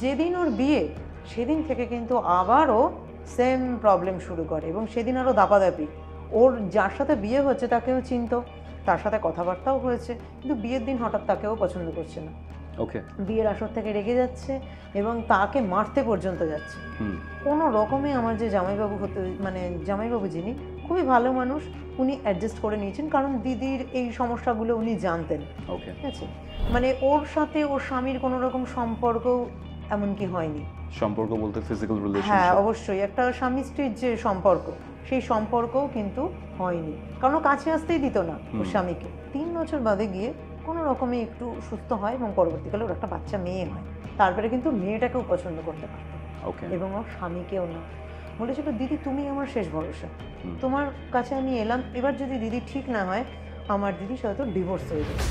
যেদিন ওর বিয়ে সেদিন থেকে কিন্তু আবারও সেম প্রবলেম শুরু করে এবং সেদিন আরও দাপাদাপি। ওর যার সাথে বিয়ে হচ্ছে তাকেও চিনতো, তার সাথে কথাবার্তাও হয়েছে, কিন্তু বিয়ের দিন হঠাৎ তাকেও পছন্দ করছে না। ওকে। বিয়ের আসর থেকে রেগে যাচ্ছে এবং তাকে মারতে পর্যন্ত যাচ্ছে। কোনো রকমে আমার যে জামাইবাবু হতে মানে জামাইবাবু যিনি খুবই ভালো মানুষ, উনি অ্যাডজাস্ট করে নিয়েছেন, কারণ দিদির এই সমস্যাগুলো উনি জানতেন। ওকে। ঠিক আছে, মানে ওর সাথে ওর স্বামীর কোনো রকম সম্পর্ক এমনকি হয়নি। সম্পর্ক বলতে ফিজিক্যাল হ্যাঁ রিলেশনশিপ? অবশ্যই, একটা স্বামী স্ত্রীর যে সম্পর্ক সেই সম্পর্কও কিন্তু হয়নি, কারণ ও কাছে আসতেই দিত না ওর স্বামীকে। 3 বছর বাদে গিয়ে কোনো রকমে একটু সুস্থ হয় এবং পরবর্তীকালে ওর একটা বাচ্চা মেয়ে হয়। তারপরে কিন্তু মেয়েটাকেও পছন্দ করতে পারত ওকে। এবং ওর স্বামীকেও না। বলেছিল দিদি তুমি আমার শেষ ভরসা, তোমার কাছে আমি এলাম, এবার যদি দিদি ঠিক না হয় আমার দিদির সাথে তো ডিভোর্স হয়ে যাবে।